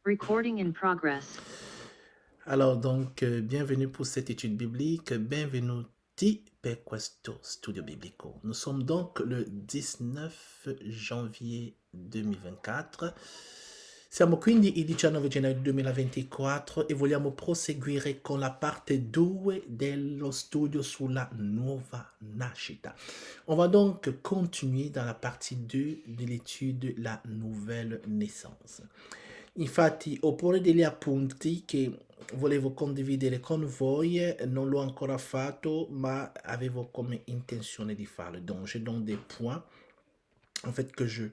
Recording in progress. Alors donc, bienvenue pour cette étude biblique, benvenuti per questo studio biblico. Nous sommes donc le 19 janvier 2024, siamo quindi il 19 gennaio 2024 e vogliamo proseguire con la parte 2 dello studio sulla nuova nascita. On va donc continuer dans la partie 2 de l'étude La nouvelle naissance. Infatti ho pure degli appunti che volevo condividere con voi, non l'ho ancora fatto, ma avevo come intenzione di farlo. Donc, j'ai donc des points, en fait, que je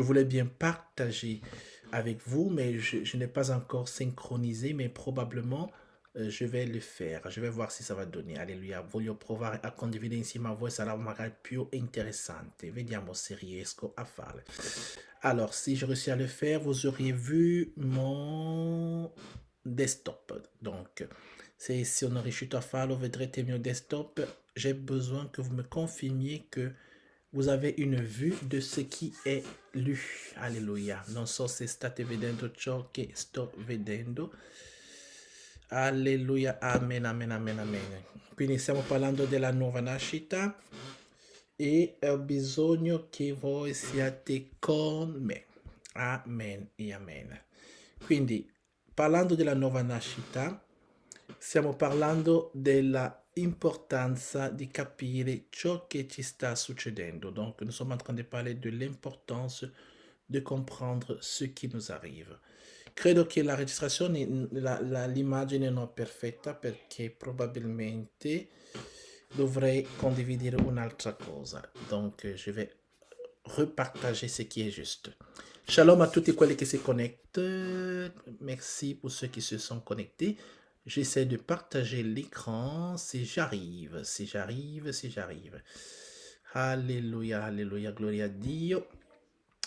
voulais bien partager avec vous, mais je n'ai pas encore synchronisé, mais probablement je vais le faire. Je vais voir si ça va donner. Alleluia. Voglio provare a condividere insieme a voi, sarà magari più interessante. Vediamo se riesco a farlo. Alors, si je réussis à le faire, vous auriez vu mon desktop. Donc, si on a riuscito a farlo, vedrete il mio desktop. J'ai besoin que vous me confirmiez que vous avez une vue de ce qui est lu. Alleluia. Non so se state vedendo ciò che sto vedendo. Alleluia. Amen, amen, amen, amen. Quindi stiamo parlando della nuova nascita e ho bisogno che voi siate con me. Amen e amen. Quindi, parlando della nuova nascita, stiamo parlando della importanza di capire ciò che ci sta succedendo. Donc, nous sommes en train de parler de l'importance de comprendre ce qui nous arrive. Credo che la registrazione, l'immagine non è perfetta perché probabilmente dovrei condividere un'altra cosa. Donc, je vais repartager ce qui est juste. Shalom à tous quelli qui se connectent. Merci pour ceux qui se sont connectés. J'essaie de partager l'écran si j'arrive, si j'arrive, si j'arrive. Alléluia, alléluia, gloria a Dio.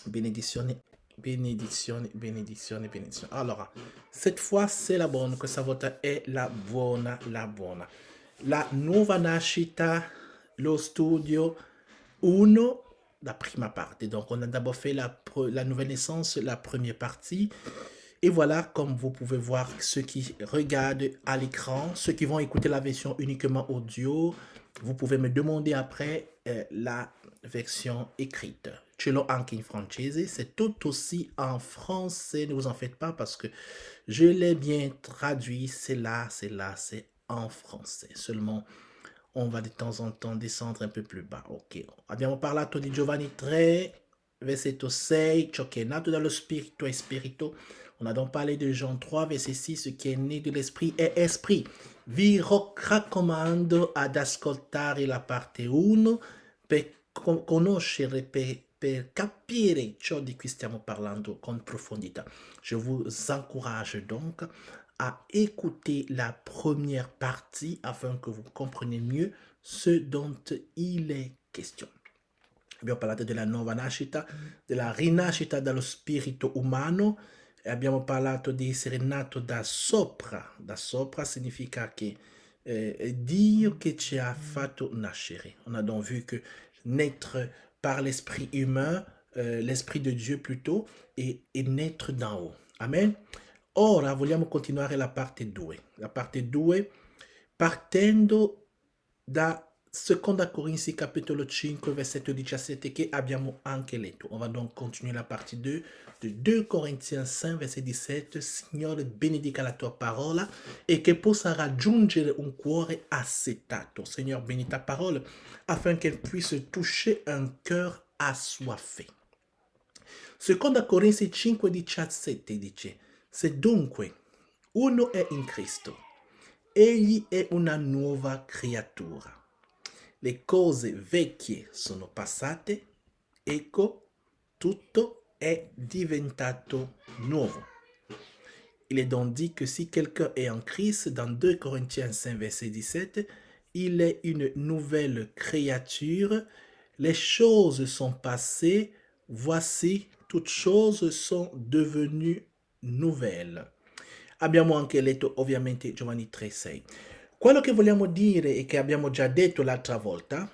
Benedizione, benedizione, benedizione, benedizione. Allora, cette fois c'est la bonne, questa volta è la buona, la buona. La nuova nascita, lo studio 1, la prima parte. Donc, on a d'abord fait la nouvelle naissance, la première partie. Et voilà, comme vous pouvez voir, ceux qui regardent à l'écran, ceux qui vont écouter la version uniquement audio, vous pouvez me demander après la version écrite. Ce l'ho anche in francese, c'est tout aussi en français, ne vous en faites pas parce que je l'ai bien traduit, c'est là, c'est en français. Seulement, on va de temps en temps descendre un peu plus bas. Ok, abbiamo parlato di Giovanni 3, versetto 6, ciò che è nato dallo spirito è spirito. On a donc parlé de Jean 3, verset 6, ce qui est né de l'esprit è esprit. Vi raccomando ad ascoltare la parte 1 per conoscere, per capire ciò di cui stiamo parlando con profondità. Je vous encourage donc à écouter la première partie afin que vous compreniez mieux ce dont il est question. Abbiamo parlato della nuova nascita, della rinascita dallo spirito umano e abbiamo parlato di essere nato da sopra. Da sopra significa che Dio che ci ha fatto nascere. On a donc vu que naître par l'esprit humain, l'esprit de Dieu plutôt, et naître d'en haut. Amen. Ora vogliamo continuare la parte 2. La parte 2 partendo da Seconda Corinzi capitolo 5 versetto 17 che abbiamo anche letto. On va donc continuer la partie 2 de 2 Corinthiens 5 verset 17. Signore benedica la tua parola e che possa raggiungere un cuore assetato. Seigneur bénis ta parole afin qu'elle puisse toucher un cœur assoiffé. Seconda Corinzi 5 17 dice: se dunque uno è in Cristo, egli è una nuova creatura. Le cose vecchie sono passate, ecco, tutto è diventato nuovo. Il est donc dit que si quelqu'un est en Christ, dans 2 Corinthiens 5, verset 17, il est une nouvelle créature. Les choses sont passées, voici, toutes choses sont devenues nouvelles. Abbiamo anche letto ovviamente Giovanni 3,6. Quello che vogliamo dire e che abbiamo già detto l'altra volta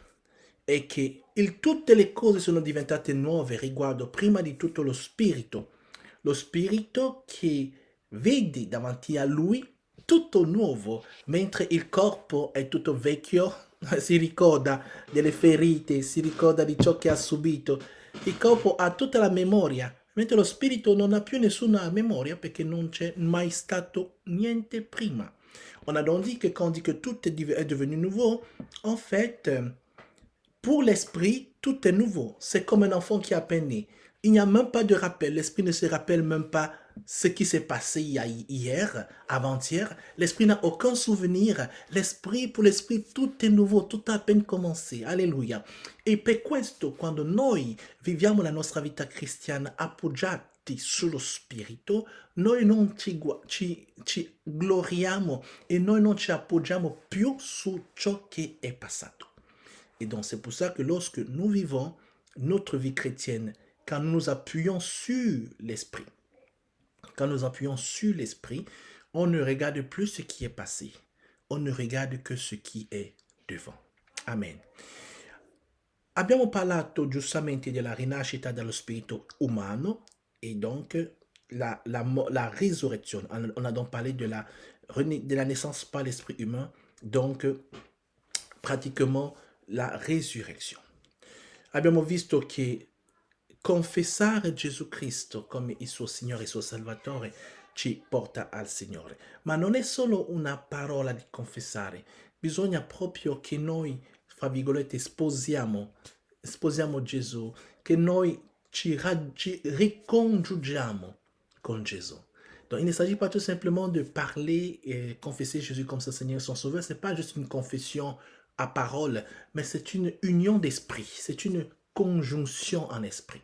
è che tutte le cose sono diventate nuove riguardo prima di tutto lo spirito che vedi davanti a lui tutto nuovo, mentre il corpo è tutto vecchio, si ricorda delle ferite, si ricorda di ciò che ha subito. Il corpo ha tutta la memoria, mentre lo spirito non ha più nessuna memoria perché non c'è mai stato niente prima. On a donc dit que quand on dit que tout est devenu nouveau, en fait, pour l'esprit, tout est nouveau. C'est comme un enfant qui a peine né. Il n'y a même pas de rappel. L'esprit ne se rappelle même pas ce qui s'est passé hier, avant-hier. L'esprit n'a aucun souvenir. Pour l'esprit, tout è nuovo, tutto ha appena commencé. Alleluia. E per questo, quando noi viviamo la nostra vita cristiana appoggiati sullo Spirito, noi non ci gloriamo e noi non ci appoggiamo più su ciò che è passato. Et donc c'est pour ça que lorsque nous vivons notre vie chrétienne, quand nous nous appuyons sur l'Esprit, on ne regarde plus ce qui est passé, on ne regarde que ce qui est devant. Amen. Abbiamo parlato giustamente della rinascita dello spirito umano et donc la résurrection. On a donc parlé de la naissance par l'esprit humain, donc pratiquement la resurrezione. Abbiamo visto che confessare Gesù Cristo come il suo Signore e il suo Salvatore ci porta al Signore. Ma non è solo una parola di confessare, bisogna proprio che noi, fra virgolette, sposiamo Gesù, che noi ci ricongiungiamo con Gesù. Donc, il ne s'agit pas tout simplement de parler et confesser Jésus comme son Seigneur et son Sauveur. Ce n'est pas juste une confession a parole, mais c'est une union d'esprit, c'est une congiunzione en esprit.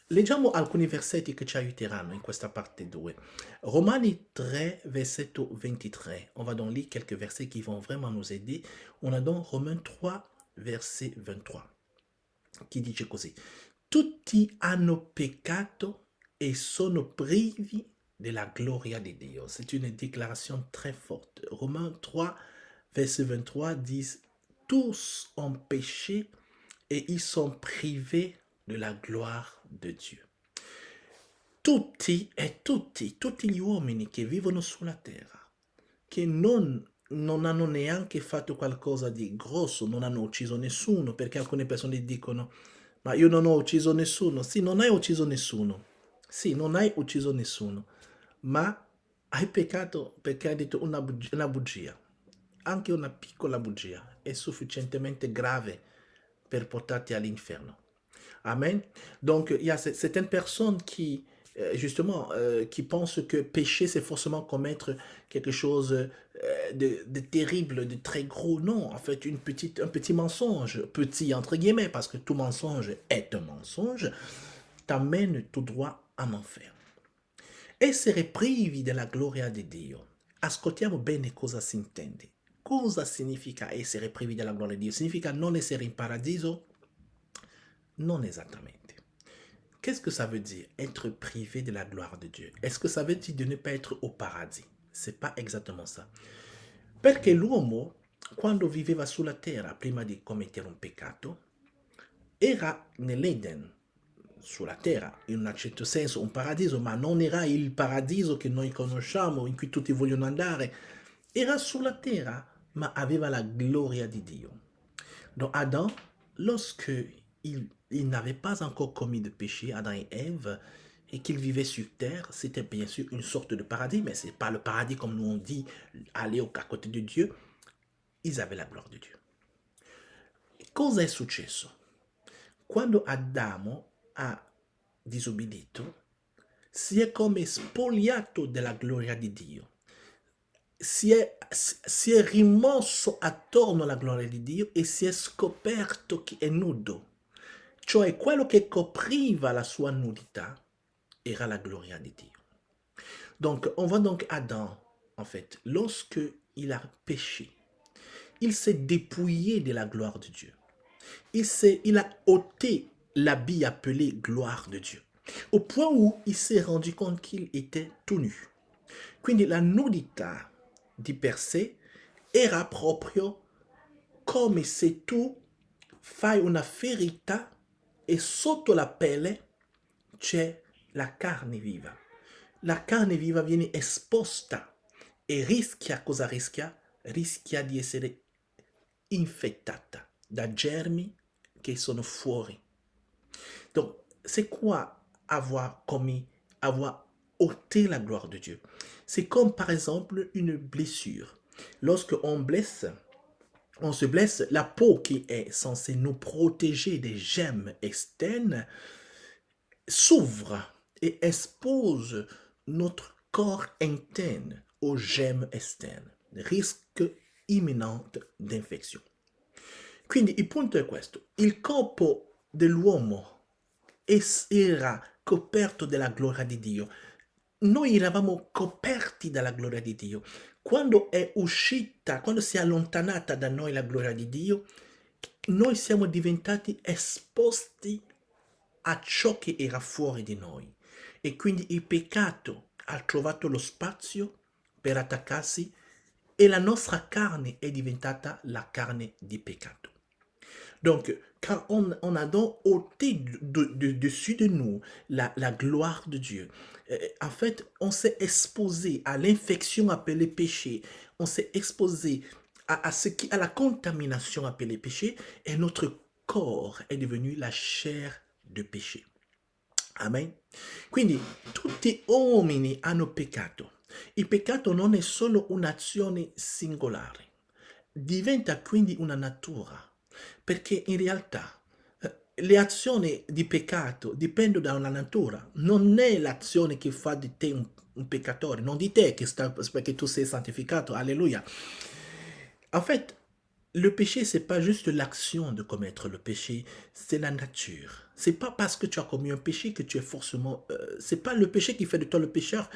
Leggiamo alcuni versetti che ci aiuteranno in questa parte 2. Romani 3, versetto 23. On va donc lire quelques versets qui vont vraiment nous aider. On a donc Romains 3, verset 23, qui dice così. Tutti hanno peccato e sono privi della gloria di Dio. C'est une déclaration très forte. Romains 3, verset 23 disent tous ont péché et ils sont privés de la gloire de Dio. Tutti gli uomini che vivono sulla terra, che non hanno neanche fatto qualcosa di grosso, non hanno ucciso nessuno, perché alcune persone dicono ma io non ho ucciso nessuno. Sì, non hai ucciso nessuno. Sì, non hai ucciso nessuno, ma hai peccato perché hai detto una bugia. Anche una piccola bugia è sufficientemente grave per portarti all'inferno. Amen. Donc, il y a certaines personnes qui, justement, qui pensent que pécher, c'est forcément commettre quelque chose de terrible, de très gros. Non, en fait, un petit mensonge, petit entre guillemets, parce que tout mensonge est un mensonge, t'amène tout droit en enfer. Essere privi della gloria di Dio. Ascoltiamo bene cosa si intende. Cosa significa essere privi della gloria di Dio? Significa non essere in paradiso? Non esattamente. Qu'est-ce que ça veut dire, être privé de la gloire de Dieu? Est-ce que ça veut dire de ne pas être au paradis? C'est pas exactement ça. Perché l'uomo, quando viveva sulla terra, prima di commettere un peccato, era nell'Eden, sulla terra, in un certo senso un paradiso, ma non era il paradiso che noi conosciamo, in cui tutti vogliono andare. Era sulla terra, ma aveva la gloria di Dio. Donc Adam, lorsque il n'avait pas encore commis de péché, Adam et Ève, et qu'ils vivaient sur terre, c'était bien sûr une sorte de paradis, mais ce n'est pas le paradis comme nous on dit, aller à côté de Dieu. Ils avaient la gloire de Dieu. Cosa è successo? Quando Adamo ha disobbedito, si è come spogliato della gloria di Dio. Si è rimosso attorno alla gloria di Dio e si è scoperto che è nudo. Cioè quello che copriva la sua nudità era la gloria di Dio. Donc on voit donc Adam, en fait, lorsque il a péché, il s'est dépouillé de la gloire de Dieu. Il a ôté l'habit appelé gloire de Dieu, au point où il s'est rendu compte qu'il était tout nu. Quindi la nudità di per sé era proprio come se tu fai una ferita e sotto la pelle c'è la carne viva. la carne viva viene esposta e rischia, cosa rischia? Rischia di essere infettata da germi che sono fuori. Donc, c'est quoi avoir ôté la gloire de Dieu? C'est comme par exemple une blessure. Lorsque on se blesse, la peau qui est censée nous protéger des gemmes externes s'ouvre et expose notre corps interne aux gemmes esterne, risque imminente d'infezione. Quindi il punto è questo: il corpo dell'uomo era coperto della gloria di Dio. Noi eravamo coperti dalla gloria di Dio. Quando è uscita, quando si è allontanata da noi la gloria di Dio, noi siamo diventati esposti a ciò che era fuori di noi. E quindi il peccato ha trovato lo spazio per attaccarsi e la nostra carne è diventata la carne di peccato. Donc, quand on a donc ôté dessus de nous la gloire de Dieu, en fait, on s'est exposé à l'infection appelée péché, on s'est exposé à la contamination appelée péché, et notre corps est devenu la chair de péché. Amen. Quindi tutti gli uomini hanno peccato. Il peccato non è solo un'azione singolare, diventa quindi una natura, perché in realtà le azioni di peccato dipendono da una natura, non è l'azione che fa di te un peccatore, non di te perché tu sei santificato, alléluia. En fait, le péché, c'est pas juste l'action de commettre le péché, c'est la nature. C'est pas parce que tu as commis un péché que tu es forcément... c'est pas le péché qui fait de toi le pécheur,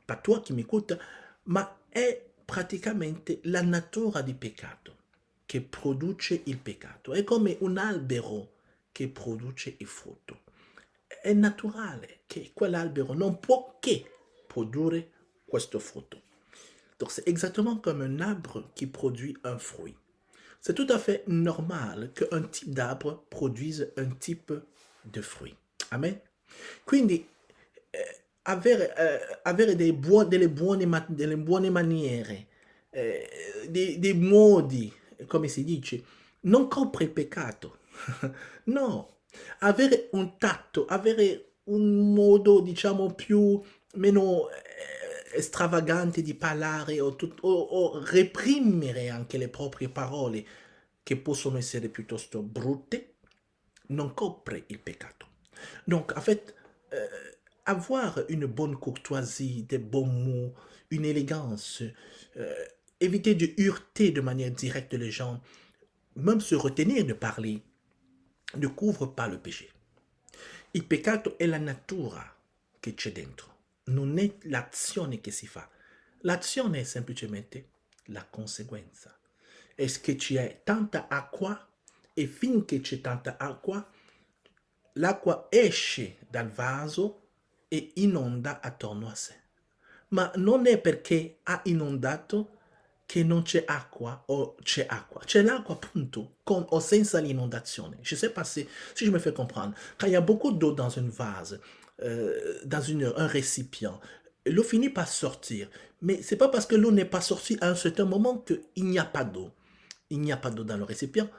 pas toi qui m'écoutes, ma è praticamente la natura di peccato che produce il peccato. È come un albero che produce il frutto. È naturale che quell'albero non può che produrre questo frutto. Donc c'est exactement comme un arbre qui produit un fruit. C'est tout à fait normal qu'un type d'arbre produise un type de fruit. Amen. Quindi avere delle buone maniere, dei modi, come si dice, non copre il peccato. No, avere un tatto, avere un modo, diciamo, meno stravagante di parlare o reprimere anche le proprie parole che possono essere piuttosto brutte, non copre il peccato. Donc, en fait, avoir une bonne courtoisie, des bons mots, une élégance, éviter de heurter de manière directe les gens, même se retenir de parler, ne couvre pas le péché. Il peccato è la natura che c'è dentro, non è l'azione che si fa. L'azione è semplicemente la conseguenza. È che c'è tanta acqua e finché c'è tanta acqua, l'acqua esce dal vaso e inonda attorno a sé. Ma non è perché ha inondato che non c'è acqua o c'è acqua. C'è l'acqua, appunto, con o senza l'inondazione. Je ne sais pas si je me fais comprendre. Quand il y a beaucoup d'eau dans un vase, dans un récipient, l'eau finit par sortir. Mais ce n'est pas parce que l'eau n'est pas sortie à un certain moment qu'il n'y a pas d'eau. Il n'y a pas d'eau dans le récipient.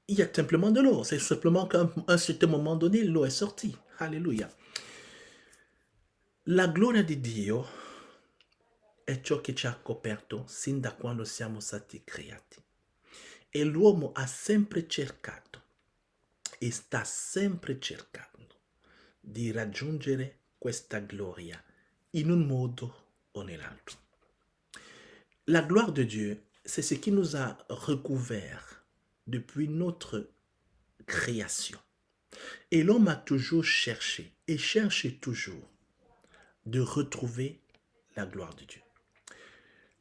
Il y a simplement de l'eau. C'est simplement qu'à un certain moment donné, l'eau est sortie. Alléluia. La gloria di Dio è ciò che ci ha coperto sin da quando siamo stati creati. E l'uomo ha sempre cercato e sta sempre cercando di raggiungere questa gloria in un modo o nell'altro. La gloire de Dieu, c'est ce qui nous a recouverts depuis notre création. Et l'homme a toujours cherché et cherche toujours de retrouver la gloire de Dieu.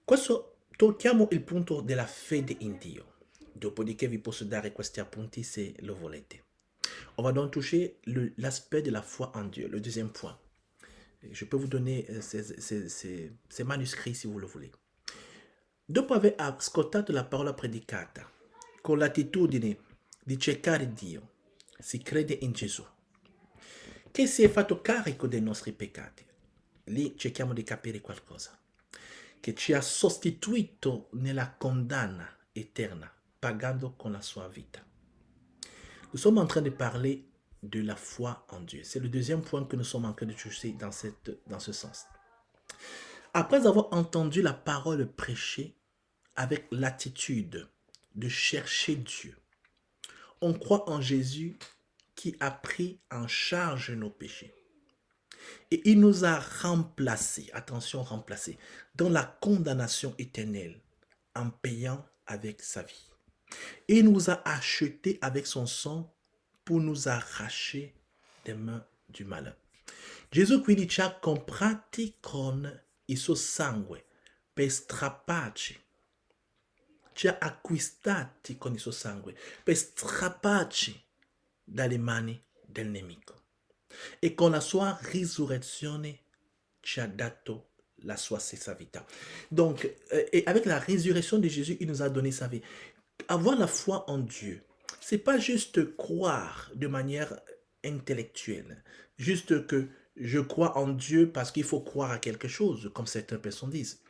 Questo tocchiamo il punto della fede in Dio. Dopodiché vi posso dare questi appunti se lo volete. On va donc toucher l'aspect de la foi en Dieu, le deuxième point. Je peux vous donner ces manuscrits si vous le voulez. Dopo aver ascoltato la parola predicata, con l'attitudine di cercare Dio, si crede in Gesù, che si è fatto carico dei nostri peccati, lì cerchiamo di capire qualcosa, che ci ha sostituito nella condanna eterna, pagando con la sua vita. Nous sommes en train de parler de la foi en Dieu. C'est le deuxième point que nous sommes en train de toucher dans ce sens. Après avoir entendu la parole prêchée avec l'attitude de chercher Dieu, on croit en Jésus qui a pris en charge nos péchés. Et il nous a remplacés, attention remplacés, dans la condamnation éternelle en payant avec sa vie. Et il nous a achetés avec son sang pour nous arracher des mains du malin. Gesù quindi ci ha comprati con il suo sangue per strapparci, ci ha acquistati con il suo sangue per strapparci dalle mani del nemico. E con la sua risurrezione ci ha dato la sua stessa vita. Donc, et avec la résurrection de Jésus, il nous a donné sa vie. Avoir la foi en Dieu, c'est pas juste croire de manière intellectuelle, juste que je crois en Dieu parce qu'il faut croire a quelque chose, comme certaines personnes disent.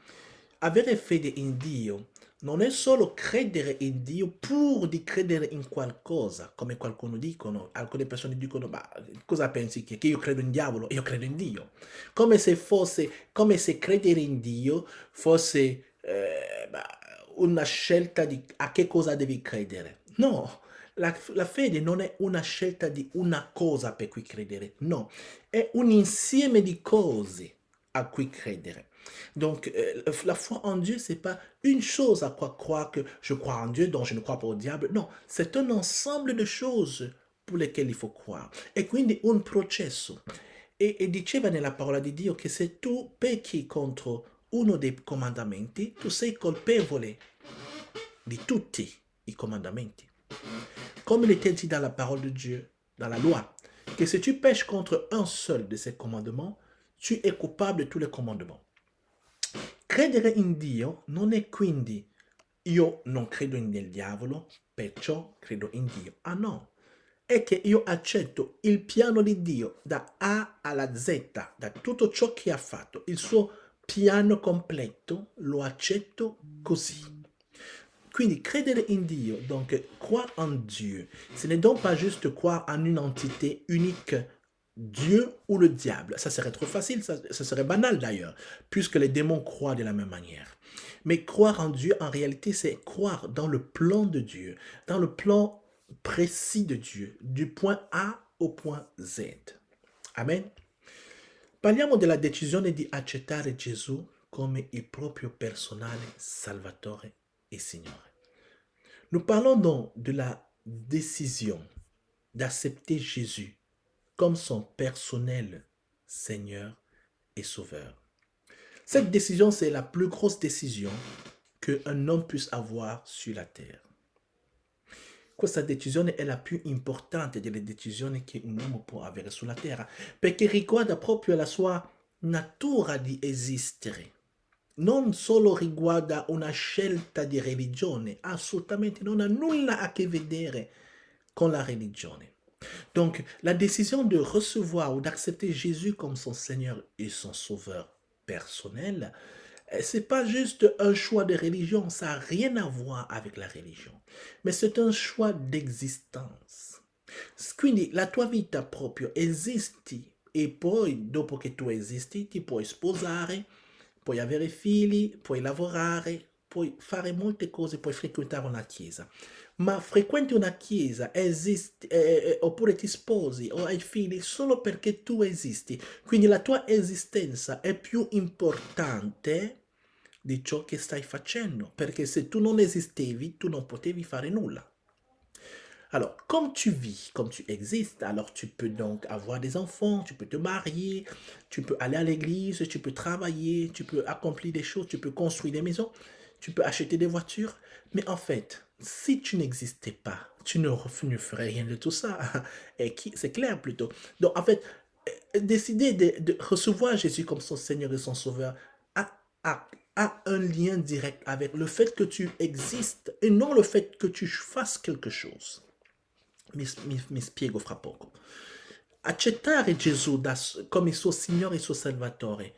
Avere fede in Dio non è solo credere in Dio pur di credere in qualcosa, come qualcuno dicono, alcune persone dicono, ma cosa pensi che io credo in diavolo? Io credo in Dio. Come se credere in Dio fosse una scelta di a che cosa devi credere. No, la fede non è una scelta di una cosa per cui credere, no, è un insieme di cose a cui credere. Donc, la foi en Dieu, c'est pas une chose à quoi croire que je crois en Dieu, donc je ne crois pas au diable. Non, c'est un ensemble de choses pour lesquelles il faut croire. E quindi un processo. E diceva nella parola di Dio che se tu pecchi contro uno dei comandamenti, tu sei colpevole di tutti i comandamenti. Comme il était dit dans la parole de Dieu, dans la loi, que si tu pêches contre un seul de ces commandements, tu es coupable de tous les commandements. Credere in Dio non è quindi io non credo nel diavolo, perciò credo in Dio. Ah no, è che io accetto il piano di Dio da A alla Z, da tutto ciò che ha fatto, il suo piano completo, lo accetto così. Quindi credere in Dio, donc croire en Dieu, ce n'est donc pas juste croire en une entité unique, Dieu ou le diable. Ça serait trop facile, ça serait banal d'ailleurs, puisque les démons croient de la même manière. Mais croire en Dieu, en réalité, c'est croire dans le plan de Dieu, dans le plan précis de Dieu, du point A au point Z. Amen. Parliamo della decisione di accettare Gesù come il proprio personale Salvatore et Signore. Nous parlons donc de la décision d'accepter Jésus comme son personnel Seigneur et Sauveur. Cette décision, c'est la plus grosse décision qu'un homme puisse avoir sur la terre. Questa decisione è la più importante delle decisioni che un uomo può avere sulla terra, perché riguarda proprio la sua natura di esistere. Non solo riguarda una scelta di religione, assolutamente non ha nulla a che vedere con la religione. Donc, la décision de recevoir ou d'accepter Jésus comme son Seigneur et son Sauveur personnel, c'est pas juste un choix de religion, ça n'a rien à voir avec la religion, mais c'est un choix d'existence. Quindi la tua vita proprio esisti e poi dopo che tu esisti ti puoi sposare, puoi avere figli, puoi lavorare, puoi fare molte cose, puoi frequentare una chiesa. Ma frequenti una chiesa, esisti, oppure ti sposi o hai figli solo perché tu esisti. Quindi la tua esistenza è più importante di ciò che stai facendo, perché se tu non esistevi, tu non potevi fare nulla. Alors, comme tu vis, comme tu existes, alors tu peux donc avoir des enfants, tu peux te marier, tu peux aller à l'église, tu peux travailler, tu peux accomplir des choses, tu peux construire des maisons, tu peux acheter des voitures. Mais en fait, si tu n'existais pas, tu ne ferais rien de tout ça. Et c'est clair plutôt. Donc en fait, décider de recevoir Jésus comme son Seigneur et son Sauveur a un lien direct avec le fait que tu existes et non le fait que tu fasses quelque chose. Mi spiego fra poco. Accettare Gesù come il suo Signore e il suo Salvatore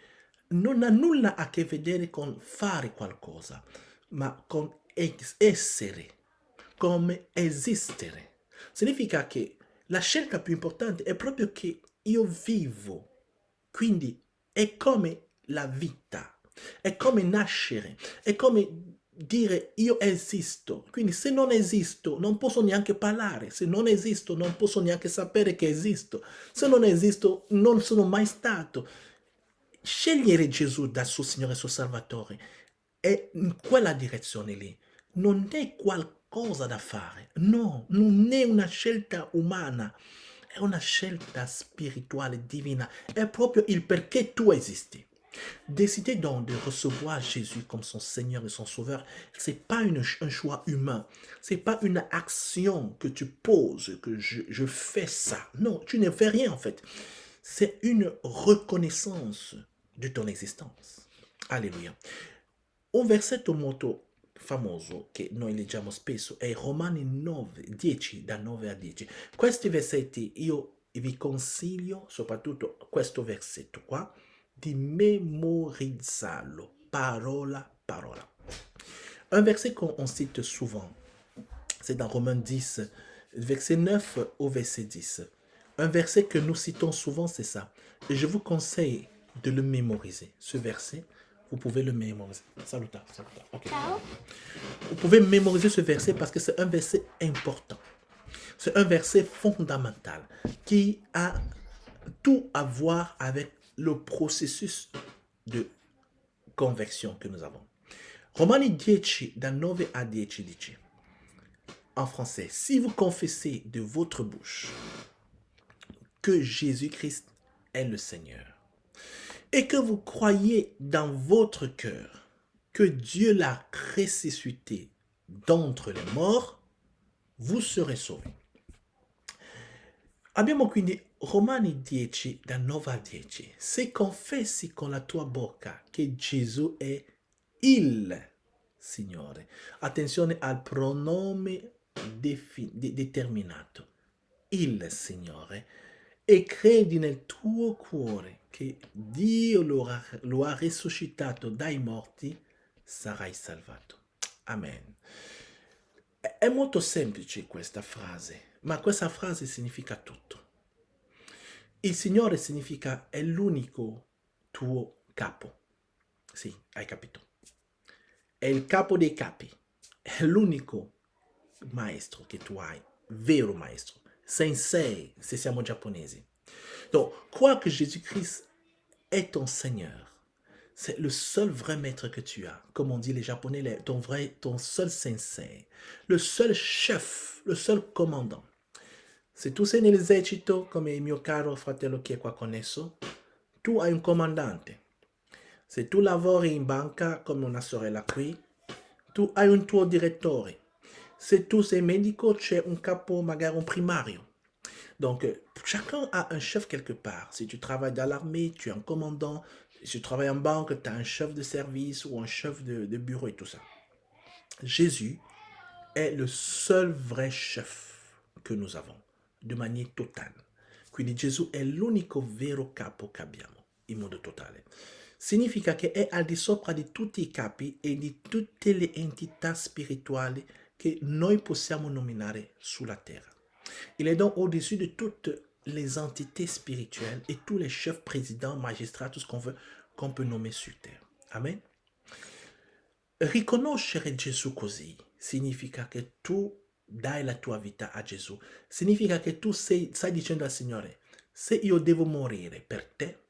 non ha nulla a che vedere con fare qualcosa, ma con essere, come esistere. Significa che la scelta più importante è proprio che io vivo, quindi è come la vita, è come nascere, è come dire io esisto. Quindi se non esisto non posso neanche parlare, se non esisto non posso neanche sapere che esisto, se non esisto non sono mai stato. Scegliere Gesù da suo Signore e suo Salvatore è in quella direzione lì. Non è qualcosa da fare, no, non è una scelta umana, è una scelta spirituale, divina, è proprio il perché tu esisti. Décider donc de recevoir Jésus comme son Seigneur et son Sauveur, c'est pas un choix humain, c'est pas une action que tu poses, que je fais ça. Non, tu ne fais rien en fait. C'est une reconnaissance de ton esistence. Alleluia. Un versetto molto famoso che noi leggiamo spesso è Romani 9, 10, da 9 a 10. Questi versetti io vi consiglio, soprattutto questo versetto qua, di mémorizzarlo, parola a parola. Un verset qu'on cite souvent, c'est dans Romains 10, verset 9 au verset 10. Un verset que nous citons souvent, c'est ça. Et je vous conseille de le mémoriser. Ce verset, vous pouvez le mémoriser. Saluta, saluta. Okay. Ciao. Vous pouvez mémoriser ce verset parce que c'est un verset important. C'est un verset fondamental qui a tout à voir avec le processus de conversion que nous avons. Romani 10, da 9 a 10 dice, en français, si vous confessez de votre bouche que Jésus-Christ est le Seigneur et que vous croyez dans votre cœur que Dieu l'a ressuscité d'entre les morts, vous serez sauvés. Abbiamo quindi Romani 10, da 9 a 10. Se confessi con la tua bocca che Gesù è il Signore, attenzione al pronome determinato, il Signore, e credi nel tuo cuore che Dio lo ha risuscitato dai morti, sarai salvato. Amen. È molto semplice questa frase, ma questa frase significa tutto. Il Signore significa è l'unico tuo capo. Sì, hai capito. È il capo dei capi. È l'unico maestro che tu hai, vero maestro. Sensei, se siamo giapponesi. Donc, crois que Jésus-Christ est ton Seigneur. C'est le seul vrai maître que tu as. Comme on dit les Japonais, ton seul sensei. Le seul chef, le seul commandant. Se tu sei nell'esercito, come il mio caro fratello che è qua connesso, tu hai un comandante. Se tu lavori in banca, come una sorella qui, tu hai un tuo direttore. Se tu sei medico, c'è un capo, magari un primario. Donc, chacun a un chef quelque part. Si tu travailles dans l'armée, tu as un commandant. Si tu travailles en banque, tu as un chef de service ou un chef de bureau et tout ça. Jésus est le seul vrai chef que nous avons, de manière totale. Quindi Gesù è l'unico vero capo che abbiamo, in modo totale. Significa che è al di sopra di tutti i capi e di tutte le entità spirituali che noi possiamo nominare sulla terra. Il est donc au-dessus de toutes les entités spirituelles et tous les chefs, présidents, magistrats, tout ce qu'on veut, qu'on peut nommer sur terre. Amen. Riconoscere Gesù così significa che tu dai la tua vita a Gesù. Significa che tu stai dicendo al Signore, se io devo morire per te,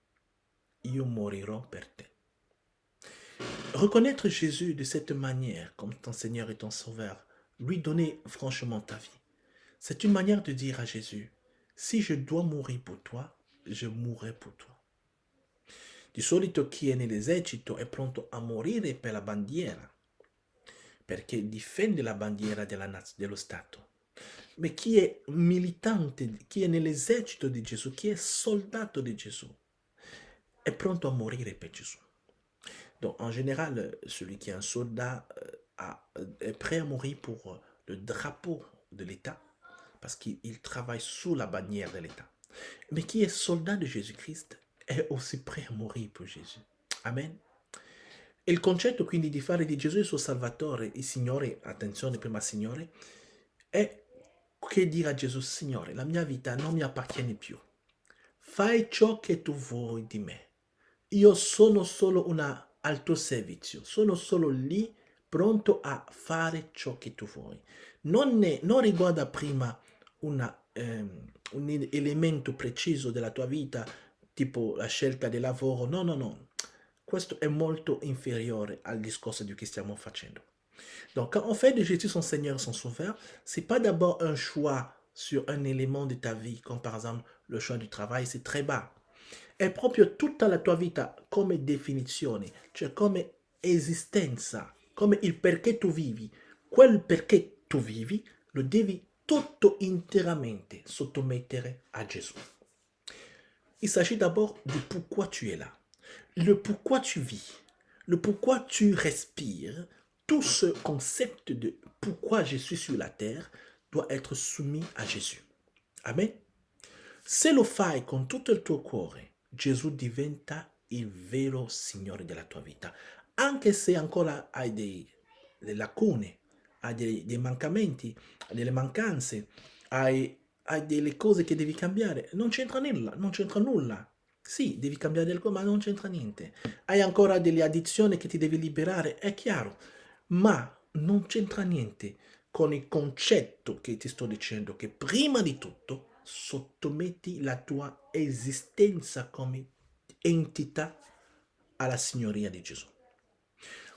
io morirò per te. Reconnaître Jésus de cette manière, comme ton Seigneur et ton Sauveur, lui donner franchement ta vie, c'est une manière de dire à Jésus, si je dois mourir pour toi, je mourrai pour toi. Di solito chi è nell'esercito è pronto a morire per la bandiera, perché difende la bandiera dello Stato. Ma chi è militante, chi è nell'esercito di Gesù, chi è soldato di Gesù, è pronto a morire per Gesù. Donc, en général, celui qui est un soldat est prêt à mourir pour le drapeau de l'État, parce qu'il travaille sous la bannière de l'État. Mais qui est soldat de Jésus-Christ est aussi prêt à mourir pour Jésus. Amen. E il concetto quindi di fare di Gesù il suo Salvatore, il Signore, attenzione prima Signore, è che dire a Gesù, Signore, la mia vita non mi appartiene più. Fai ciò che tu vuoi di me. Io sono solo al tuo servizio, sono solo lì pronto a fare ciò che tu vuoi. Non riguarda prima un elemento preciso della tua vita, tipo la scelta del lavoro, no, no, no. Questo è molto inférieur al discours de que stiamo facendo. Donc, quand on fait de Jésus son Seigneur, son Sauveur, c'est pas d'abord un choix sur un élément de ta vie, comme par exemple le choix du travail, c'est très bas. È proprio tutta la tua vita come definizione, cioè come esistenza, come il perché tu vivi. Quel perché tu vivi lo devi tutto interamente sottomettere a Gesù. Il s'agit d'abord du pourquoi tu es là, le pourquoi tu vis, le pourquoi tu respires. Tout ce concept de pourquoi je suis sur la terre doit être soumis à Jésus. Amen. Se lo fai con tutto il tuo cuore, Gesù diventa il vero Signore della tua vita, anche se ancora hai delle lacune, hai dei mancamenti, delle mancanze, hai delle cose che devi cambiare, non c'entra nulla, non c'entra nulla. Sì, devi cambiare delle cose, ma non c'entra niente. Hai ancora delle addizioni che ti devi liberare, è chiaro, ma non c'entra niente con il concetto che ti sto dicendo, che prima di tutto sottometti la tua esistenza come entità alla signoria di Gesù.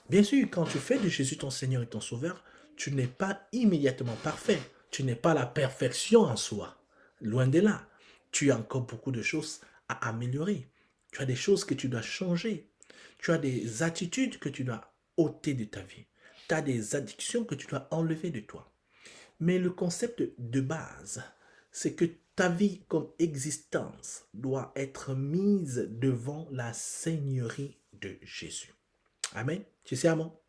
Bien sûr, quand tu fais de Jésus ton Seigneur et ton Sauveur, tu n'es pas immédiatement parfait. Tu n'es pas la perfection en soi. Loin de là. Tu as encore beaucoup de choses à améliorer. Tu as des choses que tu dois changer. Tu as des attitudes que tu dois ôter de ta vie. Tu as des addictions que tu dois enlever de toi. Mais le concept de base, c'est que ta vie comme existence doit être mise devant la Seigneurie de Jésus. Amen. Ci siamo?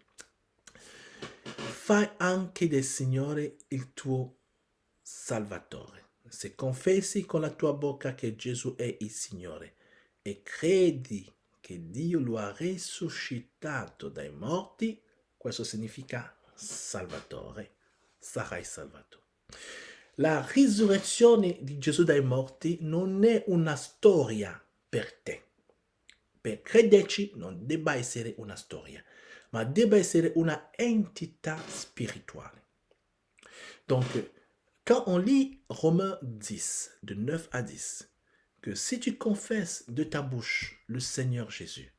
Fai anche del Signore il tuo Salvatore. Se confessi con la tua bocca che Gesù è il Signore e credi che Dio lo ha risuscitato dai morti, questo significa Salvatore. Sarai salvato. La risurrezione di Gesù dai morti non è una storia per te. Per crederci non debba essere una storia, ma debba essere una entità spirituale. Donc, quand on lit Romains 10, de 9 à 10, que si tu confesses de ta bouche le Seigneur Jésus,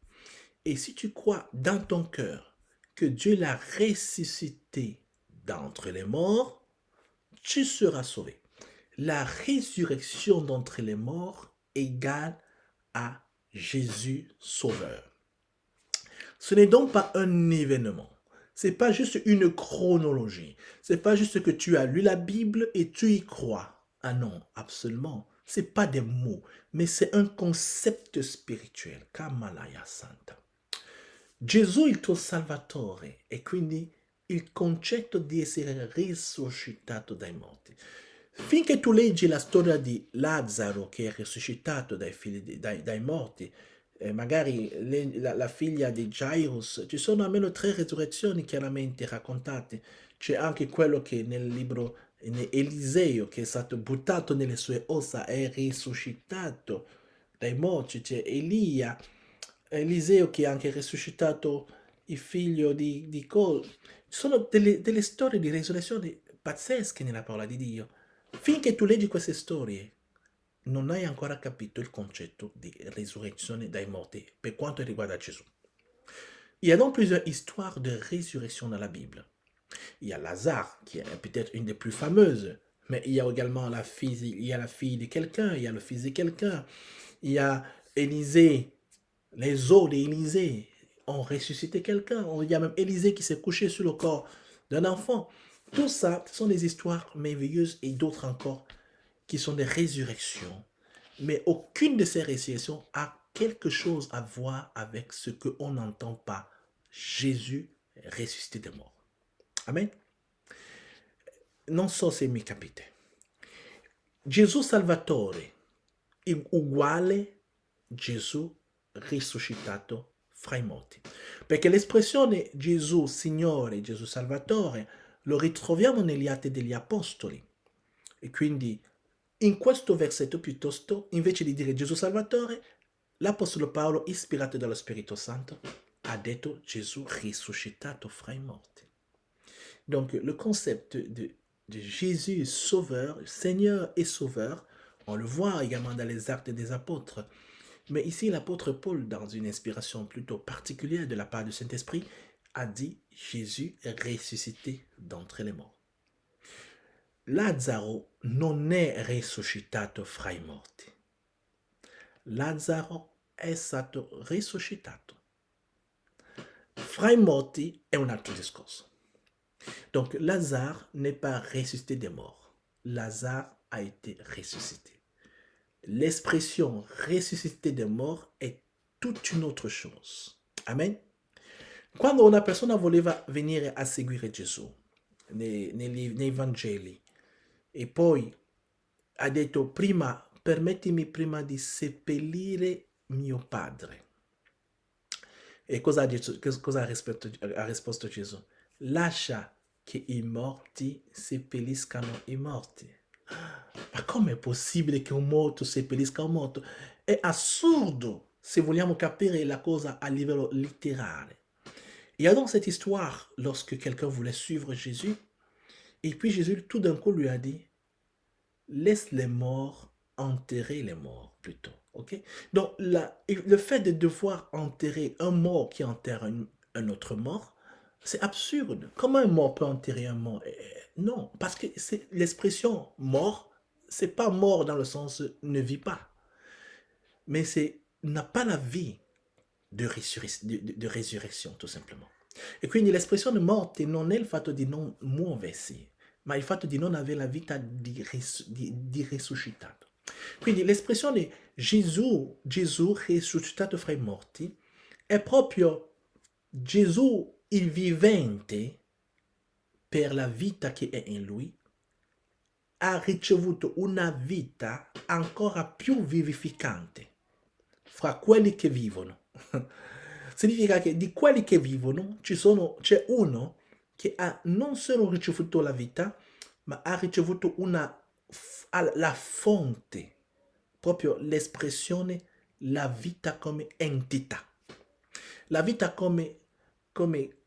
et si tu crois dans ton cœur que Dieu l'a ressuscité d'entre les morts, tu seras sauvé. La résurrection d'entre les morts égale à Jésus Sauveur. Ce n'est donc pas un événement. C'est pas juste une chronologie. C'est pas juste que tu as lu la Bible et tu y crois. Ah non, absolument. C'est pas des mots, mais c'est un concept spirituel. Kamalaya Santa. Gesù il tuo Salvatore e quindi il concetto di essere risuscitato dai morti. Finché tu leggi la storia di Lazzaro che è risuscitato dai morti, magari la figlia di Jairus, ci sono almeno 3 resurrezioni chiaramente raccontate. C'è anche quello che nel libro Eliseo, che è stato buttato nelle sue ossa, è risuscitato dai morti. C'è Eliseo che ha anche risuscitato il figlio di Col. Ci sono delle storie di resurrezione pazzesche nella parola di Dio. Finché tu leggi queste storie, non hai ancora capito il concetto di risurrezione dai morti per quanto riguarda Gesù. Il y a donc plusieurs histoires de résurrection dans la Bible. Il y a Lazare, qui est peut-être une des plus fameuses, mais il y a également la fille de quelqu'un, il y a le fils de quelqu'un, il y a Élisée, les os d'Élisée ont ressuscité quelqu'un, il y a même Élisée qui s'est couché sur le corps d'un enfant. Tout ça, ce sont des histoires merveilleuses et d'autres encore qui sont des résurrections. Mais aucune de ces résurrections a quelque chose à voir avec ce qu'on n'entend pas. Jésus ressuscité des morts. Amen. Non so se mi capite. Gesù Salvatore è uguale Gesù risuscitato fra i morti. Perché l'espressione Gesù Signore, Gesù Salvatore, lo ritroviamo negli Atti degli Apostoli. E quindi in questo versetto piuttosto, invece di dire Gesù Salvatore, l'Apostolo Paolo, ispirato dallo Spirito Santo, a detto Gesù ressuscitato fra i morti. Donc le concept de Jésus sauveur, Seigneur et sauveur, on le voit également dans les actes des apôtres. Mais ici, l'apôtre Paul, dans une inspiration plutôt particulière de la part du Saint-Esprit, a dit Jésus est ressuscité d'entre les morts. Lazzaro non è risuscitato fra i morti. Lazzaro è stato risuscitato. Fra i morti è un altro discorso. Donc Lazare n'est pas ressuscité des morts. Lazare a été ressuscité. L'expression ressuscité des morts è toute une autre chose. Amen. Quando una persona voleva venire a seguire Gesù nei Vangeli e poi ha detto prima, permettimi prima di seppellire mio padre. E cosa ha risposto Gesù? Lascia che i morti seppelliscano i morti. Ma com'è possibile che un morto seppellisca un morto? È assurdo se vogliamo capire la cosa a livello letterale. Il y a dans cette histoire, lorsque quelqu'un voulait suivre Jésus, et puis Jésus tout d'un coup lui a dit, laisse les morts enterrer les morts plutôt. Okay? Donc le fait de devoir enterrer un mort qui enterre un autre mort, c'est absurde. Comment un mort peut enterrer un mort? Non, parce que l'expression mort, c'est pas mort dans le sens ne vit pas, mais c'est n'a pas la vie de résurrection, tout simplement. E quindi l'espressione morte non è il fatto di non muoversi, ma il fatto di non avere la vita di risuscitato. Quindi l'espressione Gesù risuscitato fra i morti è proprio Gesù il vivente per la vita che è in lui ha ricevuto una vita ancora più vivificante fra quelli che vivono. Significa che di quelli che vivono c'è uno che ha non solo ricevuto la vita, ma ha ricevuto la fonte, proprio l'espressione, la vita come entità. La vita come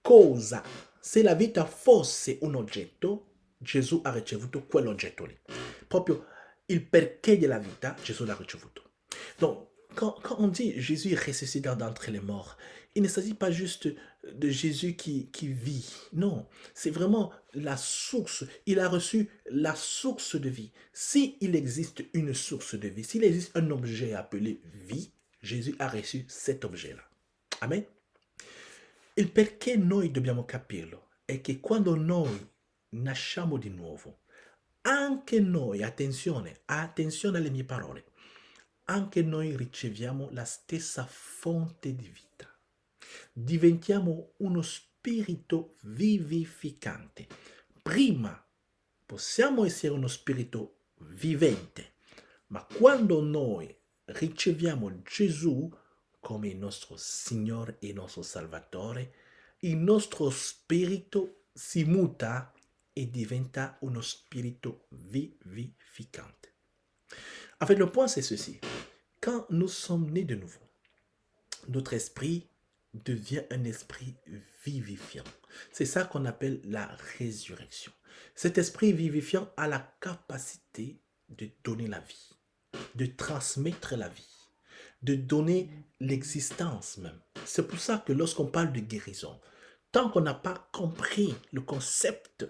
cosa. Se la vita fosse un oggetto, Gesù ha ricevuto quell'oggetto lì. Proprio il perché della vita, Gesù l'ha ricevuto. Donc, quand on dit Jésus est ressuscité d'entre les morts, il ne s'agit pas juste de Jésus qui vit. Non, c'est vraiment la source. Il a reçu la source de vie. S'il existe une source de vie, s'il existe un objet appelé vie, Jésus a reçu cet objet-là. Amen. Il perché noi dobbiamo capirlo è che quando noi nasciamo di nuovo, anche noi, attenzione alle mie parole, anche noi riceviamo la stessa fonte di vita. Diventiamo uno spirito vivificante. Prima possiamo essere uno spirito vivente, ma quando noi riceviamo Gesù come il nostro Signore e il nostro Salvatore, il nostro spirito si muta et diventa uno spirito vivificante. En fait, le point, c'est ceci. Quand nous sommes nés de nouveau, notre esprit devient un esprit vivifiant. C'est ça qu'on appelle la résurrection. Cet esprit vivifiant a la capacité de donner la vie, de transmettre la vie, de donner l'existence même. C'est pour ça que lorsqu'on parle de guérison, tant qu'on n'a pas compris le concept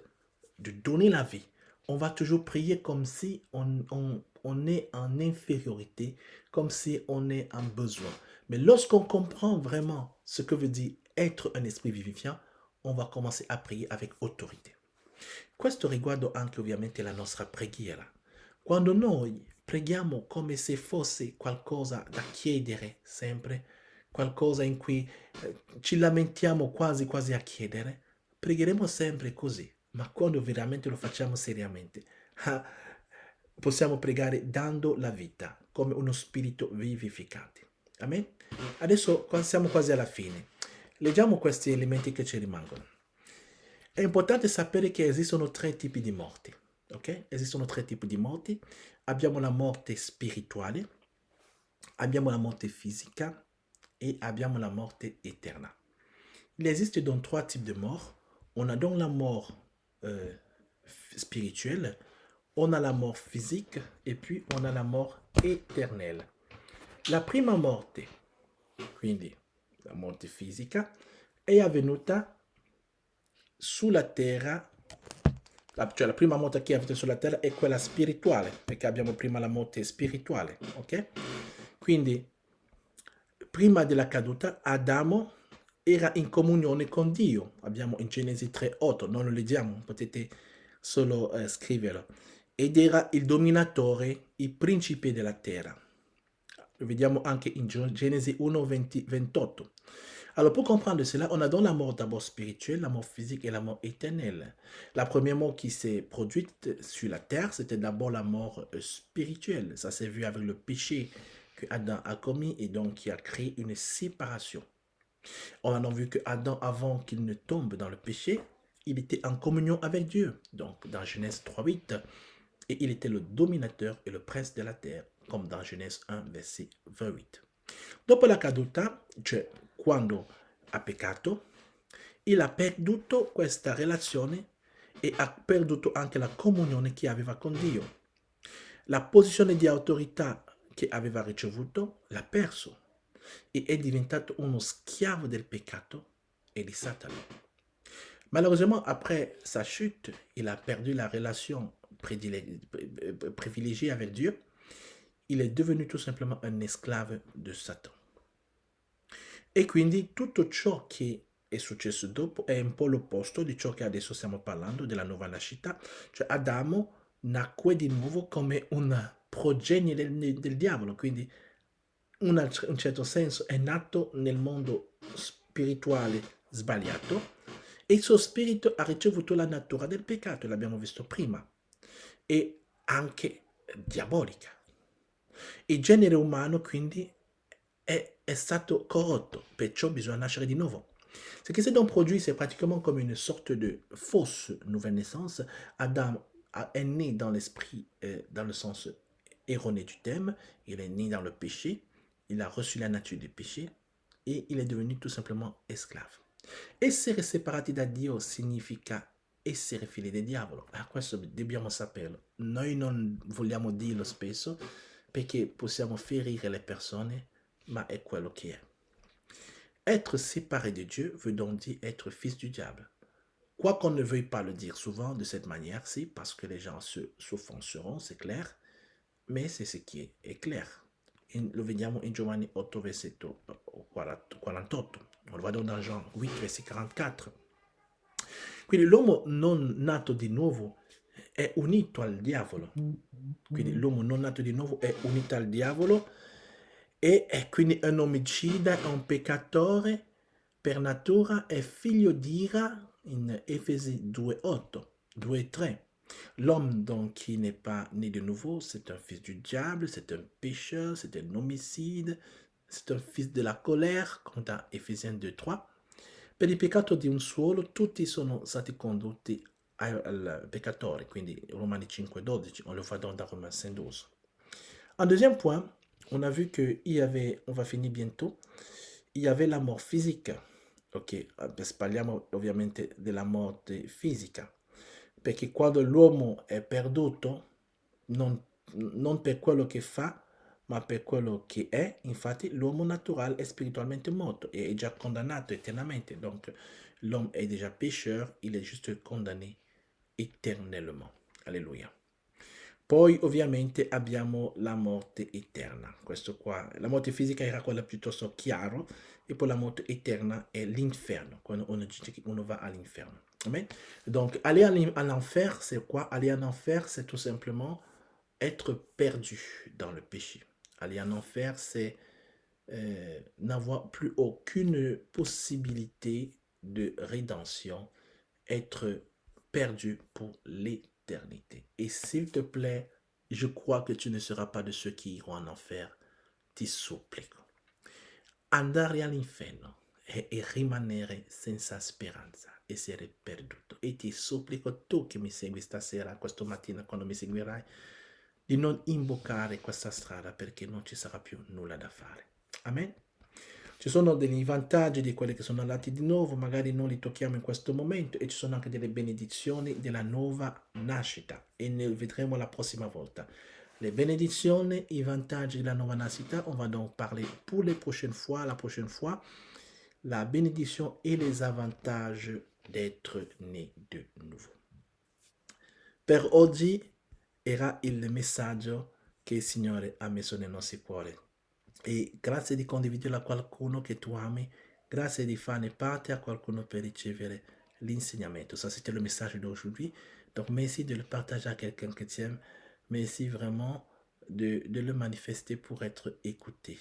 de donner la vie, on va toujours prier comme si on est en infériorité, comme si on est en besoin. Mais lorsqu'on comprend vraiment ce que veut dire être un esprit vivifiant, on va commencer a priere avec autorité. Questo riguarda anche ovviamente la nostra preghiera. Quando noi preghiamo come se fosse qualcosa da chiedere sempre, qualcosa in cui ci lamentiamo quasi a chiedere, pregheremo sempre così. Ma quando veramente lo facciamo seriamente, possiamo pregare dando la vita come uno spirito vivificante. Amen. Adesso siamo quasi alla fine. Leggiamo questi elementi che ci rimangono. È importante sapere che esistono tre tipi di morti. Ok? Esistono tre tipi di morti. Abbiamo la morte spirituale, abbiamo la morte physique et abbiamo la morte éternelle. Il existe donc trois types de morts. On a donc la mort spirituelle, on a la mort physique et puis on a la mort éternelle. La prima morte, quindi la morte fisica, è avvenuta sulla terra, cioè la prima morte che è avvenuta sulla terra è quella spirituale, perché abbiamo prima la morte spirituale, ok? Quindi, prima della caduta, Adamo era in comunione con Dio. Abbiamo in Genesi 3:8, non lo leggiamo, potete solo scriverlo. Ed era il dominatore, il principe della terra. Lo vediamo anche in Genesi 1:28. Alors, pour comprendre cela, on a donc la mort d'abord spirituelle, la mort physique et la mort éternelle. La première mort qui s'est produite sur la terre, c'était d'abord la mort spirituelle. Ça s'est vu avec le péché que Adam a commis et donc qui a créé une séparation. On a donc vu que Adam, avant qu'il ne tombe dans le péché, il était en communion avec Dieu. Donc, dans Genèse 3:8, et il était le dominateur et le prince de la terre, come dans Genèse 1, verset 28. Dopo la caduta, cioè quando ha peccato, il ha perduto questa relazione e ha perduto anche la comunione che aveva con Dio. La posizione di autorità che aveva ricevuto l'ha perso e è diventato uno schiavo del peccato et di Satana. Malheureusement, après sa chute, il a perdu la relation privilégiée avec Dieu. Il est devenu tout simplement un esclave de Satan. E quindi tutto ciò che è successo dopo è un po' l'opposto di ciò che adesso stiamo parlando, della nuova nascita. Cioè Adamo nacque di nuovo come un progenie del diavolo, quindi in un certo senso è nato nel mondo spirituale sbagliato e il suo spirito ha ricevuto la natura del peccato, l'abbiamo visto prima, e anche diabolica. Il genere umano quindi è stato corrotto, perciò bisogna nascere di nuovo. Ce qui s'est donc produit, c'est pratiquement comme une sorte de fausse nouvelle naissance. Adam est né dans l'esprit, dans le sens erroné du terme. Il est né dans le péché, il a reçu la nature du péché e il è devenu tout simplement esclave. Essere separati da Dio significa essere figli del diavolo. Questo dobbiamo saperlo. Noi non vogliamo dirlo spesso perché possiamo ferire le persone, ma è quello che è. Être séparé de Dieu veut donc dire être fils du diable. Quoi qu'on ne veuille pas le dire souvent de cette manière-ci, parce que les gens s'offenseront, c'est clair, mais c'est ce qui è clair. Lo vediamo in Giovanni 8, versetto 48. On lo vado dans Jean 8, verset 44. Quindi l'uomo non nato di nuovo è unito al diavolo. Quindi l'uomo non nato di nuovo è unito al diavolo e è quindi un omicida, è un peccatore per natura, è figlio d'ira in Efesi 2:8, 2:3. L'homme donc qui n'est pas né de nouveau, c'est un fils du diable, c'est un pécheur, c'est un homicide, c'est un fils de la colère, comme dans Ephésiens 2:3. Per il peccato di un solo, tutti sono stati condotti al peccatore, quindi Romani 5:12, on le voit dans Romains 5:12. En deuxième point, on a vu qu'il y avait, on va finir bientôt, il y avait la mort physique. Ok, parliamo ovviamente della morte fisica, perché quando l'uomo è perduto, non per quello che fa, ma per quello che è, infatti l'uomo naturale è spiritualmente morto e è già condannato eternamente. Donc l'homme est déjà pécheur, il est juste condamné éternellement. Alléluia. Poi ovviamente abbiamo la morte eterna. Questo qua, la morte fisica era quella piuttosto chiaro e poi la morte eterna è l'inferno, quando uno dice che uno va all'inferno. Amen. Donc aller à l'enfer, c'est quoi? Aller en enfer, c'est tout simplement être perdu dans le péché. Aller en enfer, c'est n'avoir plus aucune possibilité de rédemption, être perdu pour l'éternité. Et s'il te plaît, je crois que tu ne seras pas de ceux qui iront en enfer. Ti supplico. andare all'inferno e rimanere senza speranza, essere perduto. E ti supplico, tu che mi segui stasera, questo mattino, quando mi seguirai, di non imboccare questa strada perché non ci sarà più nulla da fare. Amen. Ci sono dei vantaggi di quelli che sono nati di nuovo, magari non li tocchiamo in questo momento, e ci sono anche delle benedizioni della nuova nascita e ne vedremo la prossima volta. Les bénédictions, i vantaggi della nuova nascita, on va donc parler pour les prochaines fois, la prochaine fois, la bénédiction et les avantages d'être né de nouveau. Per oggi era il messaggio che il Signore ha messo nel nostro cuore. Et grazie di condividerla a qualcuno che tu ami, grazie di farne parte a qualcuno per ricevere l'insegnamento. Ça, c'était le message d'aujourd'hui. Donc, merci de le partager à quelqu'un que tu aimes. Merci vraiment de le manifester pour être écouté.